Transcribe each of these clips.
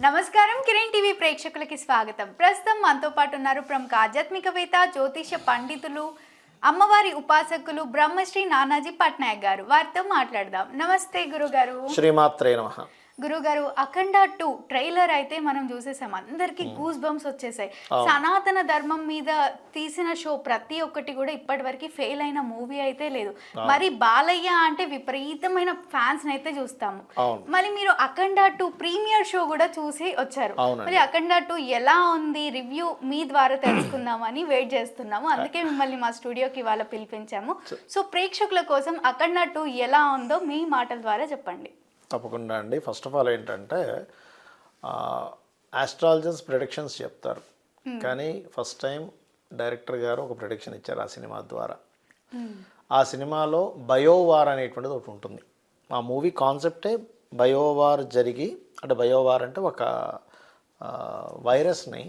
నమస్కారం కిరణ్ టీవీ ప్రేక్షకులకి స్వాగతం. ప్రస్తుతం మనతో పాటు ఉన్నారు ప్రముఖ ఆధ్యాత్మికవేత్త, జ్యోతిష పండితులు, అమ్మవారి ఉపాసకులు బ్రహ్మశ్రీ నానాజీ పట్నాయక్ గారు. వారితో మాట్లాడదాం. నమస్తే గురుగారు. శ్రీమాత్రే నమః. గురుగారు, అఖండ 2 ట్రైలర్ అయితే మనం చూసేసాం. అందరికి గూస్ బంప్స్ వచ్చేసాయి. సనాతన ధర్మం మీద తీసిన షో ప్రతి ఒక్కటి కూడా ఇప్పటి వరకు ఫెయిల్ అయిన మూవీ అయితే లేదు. మరి బాలయ్య అంటే విపరీతమైన ఫ్యాన్స్ అయితే చూస్తాము. మరి మీరు అఖండ 2 ప్రీమియర్ షో కూడా చూసి వచ్చారు. మరి అఖండ 2 ఎలా ఉంది, రివ్యూ మీ ద్వారా తెలుసుకుందామని వెయిట్ చేస్తున్నాము. అందుకే మిమ్మల్ని మా స్టూడియోకి ఇవాళ పిలిపించాము. సో ప్రేక్షకుల కోసం అఖండ 2 ఎలా ఉందో మీ మాటల ద్వారా చెప్పండి. తప్పకుండా అండి. ఫస్ట్ ఆఫ్ ఆల్ ఏంటంటే ఆస్ట్రాలజర్స్ ప్రిడిక్షన్స్ చెప్తారు, కానీ ఫస్ట్ టైం డైరెక్టర్ గారు ఒక ప్రిడిక్షన్ ఇచ్చారు ఆ సినిమా ద్వారా. ఆ సినిమాలో బయోవార్ అనేటువంటిది ఒకటి ఉంటుంది. ఆ మూవీ కాన్సెప్టే బయోవార్ జరిగి, అంటే బయోవార్ అంటే ఒక వైరస్ని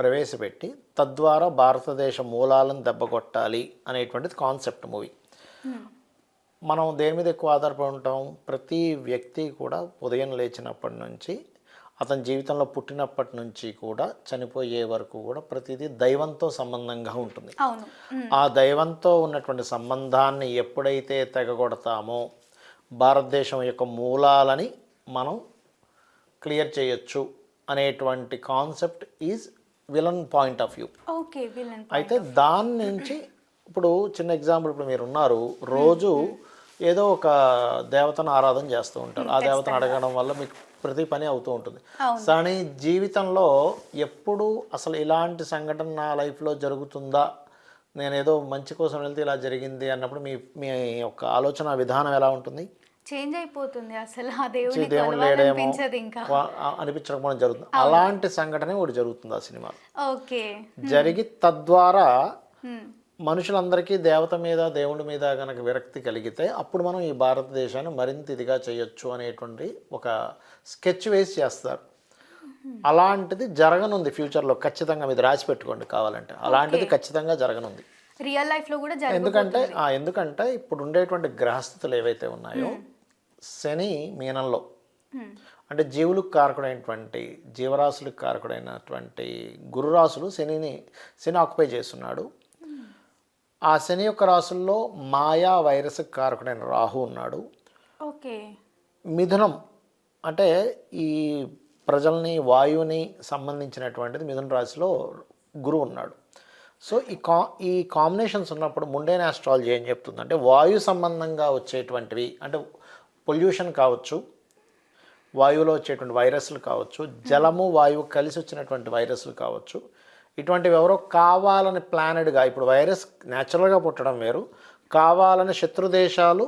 ప్రవేశపెట్టి తద్వారా భారతదేశ మూలాలను దెబ్బకొట్టాలి అనేటువంటిది కాన్సెప్ట్ మూవీ. మనం దేని మీద ఎక్కువ ఆధారపడి ఉంటాం? ప్రతి వ్యక్తి కూడా ఉదయం లేచినప్పటి నుంచి అతని జీవితంలో పుట్టినప్పటి నుంచి కూడా చనిపోయే వరకు కూడా ప్రతిదీ దైవంతో సంబంధంగా ఉంటుంది. ఆ దైవంతో ఉన్నటువంటి సంబంధాన్ని ఎప్పుడైతే తెగగొడతామో భారతదేశం యొక్క మూలాలని మనం క్లియర్ చేయొచ్చు అనేటువంటి concept is villain point of view. అయితే దాని నుంచి ఇప్పుడు చిన్న ఎగ్జాంపుల్, ఇప్పుడు మీరు ఉన్నారు, రోజు ఏదో ఒక దేవతను ఆరాధన చేస్తూ ఉంటారు. ఆ దేవతను అడగడం వల్ల మీకు ప్రతి పని అవుతూ ఉంటుంది. కానీ జీవితంలో ఎప్పుడు అసలు ఇలాంటి సంఘటన నా లైఫ్లో జరుగుతుందా, నేను ఏదో మంచి కోసం వెళ్తే ఇలా జరిగింది అన్నప్పుడు మీ మీ యొక్క ఆలోచన విధానం ఎలా ఉంటుంది? చేంజ్ అయిపోతుంది. అసలు ఆ దేవుడు లేడేమో అనిపించడం జరుగుతుంది. అలాంటి సంఘటన ఒకటి జరుగుతుంది ఆ సినిమా జరిగి, తద్వారా మనుషులందరికీ దేవత మీద, దేవుడి మీద కనుక విరక్తి కలిగితే అప్పుడు మనం ఈ భారతదేశాన్ని మరింత ఇదిగా చేయొచ్చు అనేటువంటి ఒక స్కెచ్ వేసి చేస్తారు. అలాంటిది జరగనుంది ఫ్యూచర్లో. ఖచ్చితంగా మీరు రాసి పెట్టుకోండి కావాలంటే. అలాంటిది ఖచ్చితంగా జరగనుంది రియల్ లైఫ్లో కూడా. ఎందుకంటే ఇప్పుడు ఉండేటువంటి గ్రహస్థితులు ఏవైతే ఉన్నాయో, శని మీనంలో, అంటే జీవులకు కారకుడైనటువంటి, జీవరాశులకు కారకుడైనటువంటి గురురాశులు శని ఆక్యుపై చేస్తున్నాడు. ఆ శని యొక్క రాశుల్లో మాయా వైరస్ కారకుడైన రాహు ఉన్నాడు. మిథునం అంటే ఈ ప్రజల్ని, వాయువుని సంబంధించినటువంటిది మిథున రాశిలో గురువు ఉన్నాడు. సో ఈ కాంబినేషన్స్ ఉన్నప్పుడు ముండైన ఆస్ట్రాలజీ ఏం చెప్తుందంటే, వాయు సంబంధంగా వచ్చేటువంటివి, అంటే పొల్యూషన్ కావచ్చు, వాయువులో వచ్చేటువంటి వైరస్లు కావచ్చు, జలము వాయువు కలిసి వచ్చినటువంటి వైరస్లు కావచ్చు, ఇటువంటివి ఎవరో కావాలని ప్లానెడ్గా, ఇప్పుడు వైరస్ న్యాచురల్గా పుట్టడం వేరు, కావాలని శత్రుదేశాలు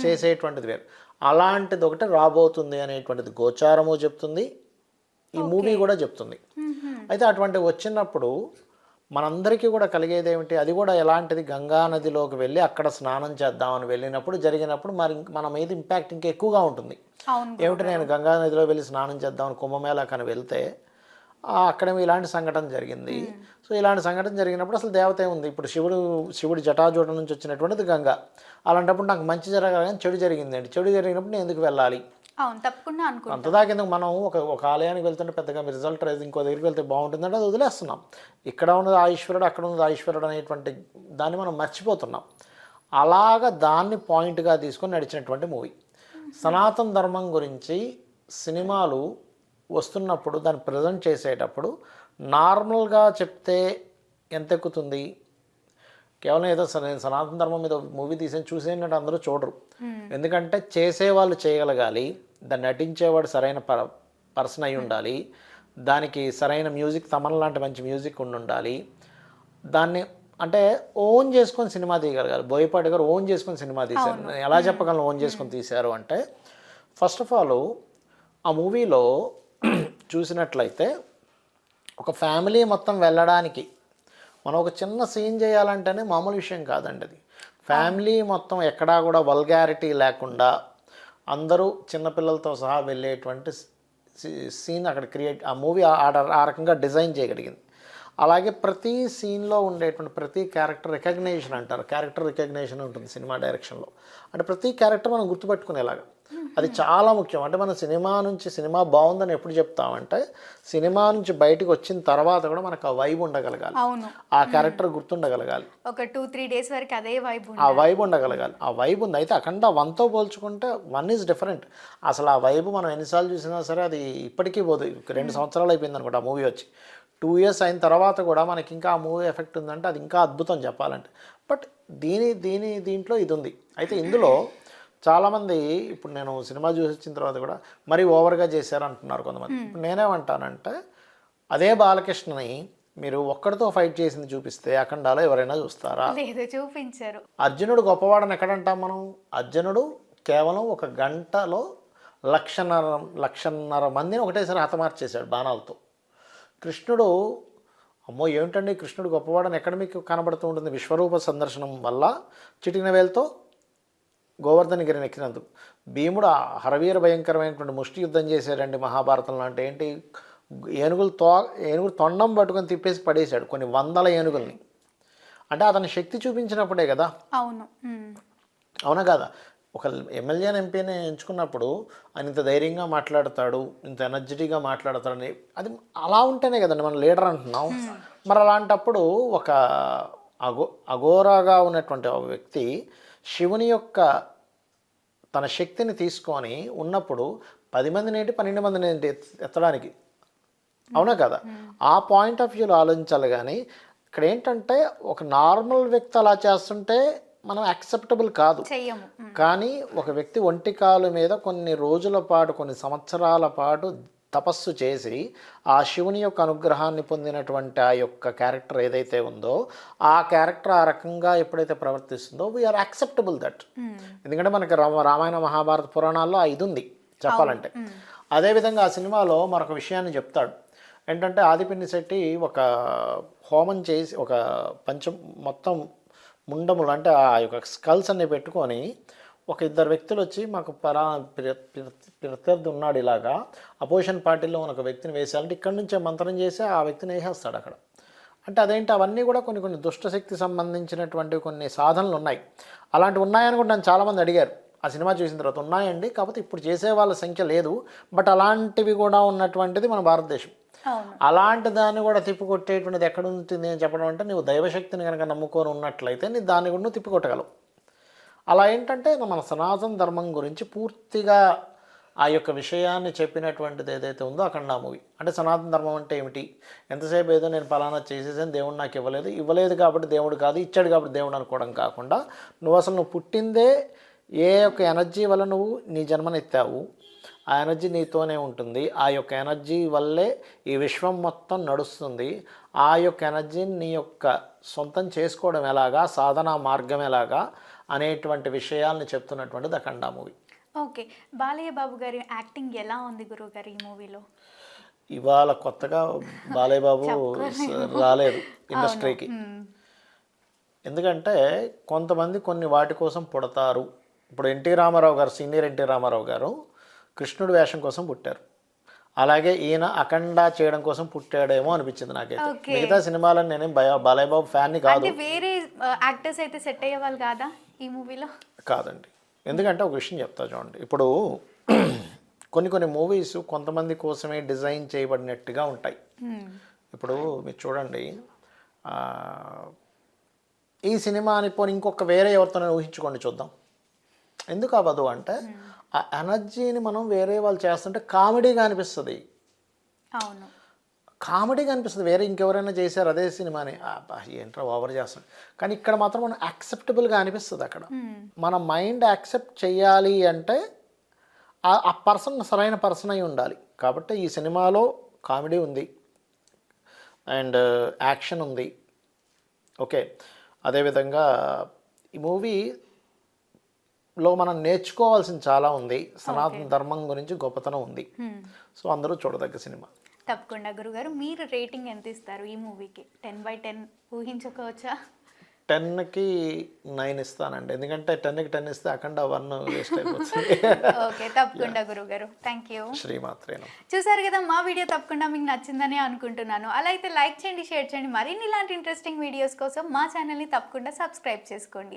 చేసేటువంటిది వేరు. అలాంటిది ఒకటి రాబోతుంది అనేటువంటిది గోచారము చెప్తుంది, ఈ మూవీ కూడా చెప్తుంది. అయితే అటువంటివి వచ్చినప్పుడు మనందరికీ కూడా కలిగేది ఏమిటి? అది కూడా ఎలాంటిది? గంగా నదిలోకి వెళ్ళి అక్కడ స్నానం చేద్దామని వెళ్ళినప్పుడు జరిగినప్పుడు మరి మన మీద ఇంపాక్ట్ ఇంకా ఎక్కువగా ఉంటుంది. ఏమిటి, నేను గంగా నదిలో వెళ్ళి స్నానం చేద్దామని కుంభమేళా కానీ వెళ్తే అక్కడేమో ఇలాంటి సంఘటన జరిగింది. సో ఇలాంటి సంఘటన జరిగినప్పుడు అసలు దేవత ఏముంది? ఇప్పుడు శివుడి జటాజూట నుంచి వచ్చినటువంటిది గంగ. అలాంటప్పుడు నాకు మంచి జరగాలని చెడు జరిగిందండి. చెడు జరిగినప్పుడు నేను ఎందుకు వెళ్ళాలి? అంతదాకెందుకు? మనం ఒక ఆలయానికి వెళ్తుంటే పెద్దగా రిజల్ట్ ఇంకో దగ్గరికి వెళ్తే బాగుంటుందంటే అది వదిలేస్తున్నాం. ఇక్కడ ఉన్నది ఆ ఈశ్వరుడు, అక్కడ ఉన్నది ఆ ఈశ్వరుడు అనేటువంటి దాన్ని మనం మర్చిపోతున్నాం. అలాగా దాన్ని పాయింట్గా తీసుకొని నడిచినటువంటి మూవీ. సనాతన ధర్మం గురించి సినిమాలు వస్తున్నప్పుడు దాన్ని ప్రజెంట్ చేసేటప్పుడు నార్మల్గా చెప్తే ఎంత ఎక్కుతుంది? కేవలం ఏదో నేను సనాతన ధర్మం మీద మూవీ తీసేసి చూసేటట్టు అందరూ చూడరు. ఎందుకంటే చేసేవాళ్ళు చేయగలగాలి, దాన్ని నటించేవాడు సరైన పర్సన్ అయి ఉండాలి, దానికి సరైన మ్యూజిక్, తమన్ లాంటి మంచి మ్యూజిక్ ఉండాలి, దాన్ని అంటే ఓన్ చేసుకొని సినిమా తీయగలగాలి. బోయపాటి గారు ఓన్ చేసుకొని సినిమా తీశారు. ఎలా చెప్పగలను ఓన్ చేసుకొని తీశారు అంటే, ఫస్ట్ ఆఫ్ ఆల్ ఆ మూవీలో చూసినట్లయితే ఒక ఫ్యామిలీ మొత్తం వెళ్ళడానికి మనం ఒక చిన్న సీన్ చేయాలంటేనే మామూలు విషయం కాదండి. అది ఫ్యామిలీ మొత్తం ఎక్కడా కూడా వల్గారిటీ లేకుండా అందరూ చిన్నపిల్లలతో సహా వెళ్ళేటువంటి సీన్ అక్కడ ఆ మూవీ ఆ రకంగా డిజైన్ చేయగలిగింది. అలాగే ప్రతి సీన్లో ఉండేటువంటి ప్రతి క్యారెక్టర్ రికగ్నేషన్ అంటారు, క్యారెక్టర్ రికగ్నేషన్ ఉంటుంది సినిమా డైరెక్షన్లో. అంటే ప్రతి క్యారెక్టర్ మనం గుర్తుపెట్టుకునేలాగా అది చాలా ముఖ్యం. అంటే మనం సినిమా బాగుందని ఎప్పుడు చెప్తామంటే సినిమా నుంచి బయటకు వచ్చిన తర్వాత కూడా మనకు ఆ వైబ్ ఉండగలగాలి, అవును. ఆ క్యారెక్టర్ గుర్తుండగలగాలి, ఒక 2-3 డేస్ వరకు అదే వైబ్ ఆ వైబ్ ఉండగలగాలి. ఆ వైబ్ ఉంది. అయితే అఖండ 1తో పోల్చుకుంటే 1 ఈజ్ డిఫరెంట్. అసలు ఆ వైబ్ మనం ఎన్నిసార్లు చూసినా సరే అది ఇప్పటికీ పోదు. 2 సంవత్సరాలు అయిపోయింది అనుకుంటా ఆ మూవీ వచ్చి. 2 ఇయర్స్ అయిన తర్వాత కూడా మనకి ఇంకా ఆ మూవీ ఎఫెక్ట్ ఉందంటే అది ఇంకా అద్భుతం చెప్పాలంటే. బట్ దీంట్లో ఇది ఉంది. అయితే ఇందులో చాలామంది ఇప్పుడు నేను సినిమా చూసి వచ్చిన తర్వాత కూడా మరీ ఓవర్గా చేశారు అంటున్నారు కొంతమంది. ఇప్పుడు నేనేమంటానంటే అదే బాలకృష్ణని మీరు ఒక్కడితో ఫైట్ చేసింది చూపిస్తే అఖండాలో ఎవరైనా చూస్తారా? లేదు, చూపించారు. అర్జునుడు గొప్పవాడని ఎక్కడంటాం మనం? అర్జునుడు కేవలం 1 గంటలో 1,00,000 మందిని ఒకటేసారి హతమార్చేశాడు బాణాలతో. కృష్ణుడు అమ్మో ఏమిటండి కృష్ణుడు గొప్పవాడని ఎక్కడ మీకు కనబడుతూ ఉంటుంది? విశ్వరూప సందర్శనం వల్ల చిటికిన వేలతో గోవర్ధనగిరిని ఎక్కినందుకు. భీముడు హరవీర భయంకరమైనటువంటి ముష్టి యుద్ధం చేశాడండి మహాభారతంలో. అంటే ఏంటి? ఏనుగులు తొండం పట్టుకొని తిప్పేసి పడేశాడు కొన్ని వందల ఏనుగుల్ని. అంటే అతని శక్తి చూపించినప్పుడే కదా. అవును. అవునా కదా? ఒక ఎమ్మెల్యేని ఎంపీని ఎంచుకున్నప్పుడు ఆయన ఇంత ధైర్యంగా మాట్లాడతాడు, ఇంత ఎనర్జెటిక్గా మాట్లాడతాడని అది అలా ఉంటేనే కదండి మనం లీడర్ అంటున్నాం. మరి అలాంటప్పుడు ఒక అఘోరాగా ఉన్నటువంటి ఒక వ్యక్తి శివుని యొక్క తన శక్తిని తీసుకొని ఉన్నప్పుడు 10 మందిని ఏంటి 12 మందిని ఏంటి ఎత్తడానికి. అవునా కదా? ఆ పాయింట్ ఆఫ్ వ్యూలో ఆలోచించాలి. కానీ ఇక్కడ ఏంటంటే ఒక నార్మల్ వ్యక్తి అలా చేస్తుంటే మనం యాక్సెప్టబుల్ కాదు. కానీ ఒక వ్యక్తి ఒంటికాలు మీద కొన్ని రోజుల పాటు కొన్ని సంవత్సరాల పాటు తపస్సు చేసి ఆ శివుని యొక్క అనుగ్రహాన్ని పొందినటువంటి ఆ యొక్క క్యారెక్టర్ ఏదైతే ఉందో ఆ క్యారెక్టర్ ఆ రకంగా ఎప్పుడైతే ప్రవర్తిస్తుందో వీఆర్ యాక్సెప్టబుల్ దట్. ఎందుకంటే మనకి రామాయణ మహాభారత పురాణాల్లో ఇది ఉంది చెప్పాలంటే. అదేవిధంగా ఆ సినిమాలో మరొక విషయాన్ని చెప్తాడు. ఏంటంటే ఆదిపినిశెట్టి ఒక హోమం చేసి ఒక మొత్తం ముండములు అంటే ఆ యొక్క స్కల్స్ అన్ని పెట్టుకొని ఒక 2 వ్యక్తులు వచ్చి మాకు ప్రత్యర్థి ఉన్నాడు ఇలాగా అపోజిషన్ పార్టీలో ఒక వ్యక్తిని వేసేయాలంటే ఇక్కడి నుంచే మంత్రం చేసి ఆ వ్యక్తిని వేసేస్తాడు అక్కడ. అంటే అదేంటి అవన్నీ కూడా కొన్ని దుష్టశక్తి సంబంధించినటువంటి కొన్ని సాధనలు ఉన్నాయి. అలాంటివి ఉన్నాయని కూడా నన్ను చాలామంది అడిగారు ఆ సినిమా చూసిన తర్వాత. ఉన్నాయండి, కాకపోతే ఇప్పుడు చేసే వాళ్ళ సంఖ్య లేదు. బట్ అలాంటివి కూడా ఉన్నటువంటిది మన భారతదేశం. అలాంటి దాన్ని కూడా తిప్పికొట్టేటువంటిది ఎక్కడ ఉంటుంది అని చెప్పడం అంటే నువ్వు దైవశక్తిని కనుక నమ్ముకొని ఉన్నట్లయితే నీ దాన్ని కూడా నువ్వు తిప్పికొట్టగలవు. అలా ఏంటంటే మన సనాతన ధర్మం గురించి పూర్తిగా ఆ యొక్క విషయాన్ని చెప్పినటువంటిది ఏదైతే ఉందో అఖండ మూవీ. అంటే సనాతన ధర్మం అంటే ఏమిటి? ఎంతసేపు ఏదో నేను పలానా చేసేసాను దేవుడు నాకు ఇవ్వలేదు కాబట్టి దేవుడు కాదు, ఇచ్చాడు కాబట్టి దేవుడు అనుకోవడం కాకుండా నువ్వు పుట్టిందే ఏ యొక్క ఎనర్జీ వల్ల నువ్వు నీ జన్మనెత్తావు ఆ ఎనర్జీ నీతోనే ఉంటుంది. ఆ యొక్క ఎనర్జీ వల్లే ఈ విశ్వం మొత్తం నడుస్తుంది. ఆ యొక్క ఎనర్జీని నీ యొక్క సొంతం చేసుకోవడం ఎలాగా, సాధనా మార్గం ఎలాగా అనేటువంటి విషయాల్ని చెప్తున్నటువంటిది అఖండ మూవీ. ఓకే, బాలయ్య బాబు గారి యాక్టింగ్ ఎలా ఉంది గురువు గారు ఈ మూవీలో? ఇవాళ కొత్తగా బాలయ్య బాబు రాలేదు ఇండస్ట్రీకి. ఎందుకంటే కొంతమంది కొన్ని వాటి కోసం పుడతారు. ఇప్పుడు ఎన్టీ రామారావు గారు, సీనియర్ ఎన్టీ రామారావు గారు కృష్ణుడి వేషం కోసం పుట్టారు. అలాగే ఈయన అఖండ చేయడం కోసం పుట్టాడేమో అనిపించింది నాకైతే. మిగతా సినిమాలను నేనేం బాలయ్య బాబు ఫ్యాన్ని కాదు. వేరే యాక్టర్స్ అయితే సెట్ అయ్యేవాళ్ళు కాదా ఈ మూవీలో? కాదండి. ఎందుకంటే ఒక విషయం చెప్తా చూడండి. ఇప్పుడు కొన్ని మూవీస్ కొంతమంది కోసమే డిజైన్ చేయబడినట్టుగా ఉంటాయి. ఇప్పుడు మీరు చూడండి, ఈ సినిమా అని పోనీ ఇంకొక వేరే ఎవరితోనే ఊహించుకోండి చూద్దాం. ఎందుకు అవ్వదు అంటే ఆ ఎనర్జీని మనం వేరే వాళ్ళు చేస్తుంటే కామెడీగా అనిపిస్తుంది. అవును, కామెడీగా అనిపిస్తుంది. వేరే ఇంకెవరైనా చేశారు అదే సినిమాని ఏంట్రా ఓవర్ చేస్తాడు, కానీ ఇక్కడ మాత్రం మనం యాక్సెప్టబుల్గా అనిపిస్తుంది. అక్కడ మన మైండ్ యాక్సెప్ట్ చేయాలి అంటే ఆ పర్సన్ సరైన పర్సన్ అయి ఉండాలి. కాబట్టి ఈ సినిమాలో కామెడీ ఉంది అండ్ యాక్షన్ ఉంది. ఓకే, అదేవిధంగా ఈ మూవీలో మనం నేర్చుకోవాల్సింది చాలా ఉంది. సనాతన ధర్మం గురించి గొప్పతనం ఉంది. సో అందరూ చూడదగ్గ సినిమా. తప్పకుండా గురుగారు, మీరు రేటింగ్ ఎంత ఇస్తారు ఈ మూవీకి? 10/10 ఊహించుకోవచ్చా? 10కి 9 ఇస్తానండి. ఎందుకంటే 10కి 10 ఇస్తే అఖండ 1 వేస్ట్ అయిపోతుంది. ఓకే, తప్పకుండా గురుగారు. Thank you. శ్రీమాత్రేను. చూసారు కదా, మా వీడియో తప్పకుండా మీకు నచ్చిందని అనుకుంటున్నాను. అలా అయితే లైక్ చేయండి, షేర్ చేయండి. మరిన్ని ఇలాంటి ఇంట్రెస్టింగ్ వీడియోస్ కోసం మా ఛానల్ని తప్పకుండా సబ్స్క్రైబ్ చేసుకోండి.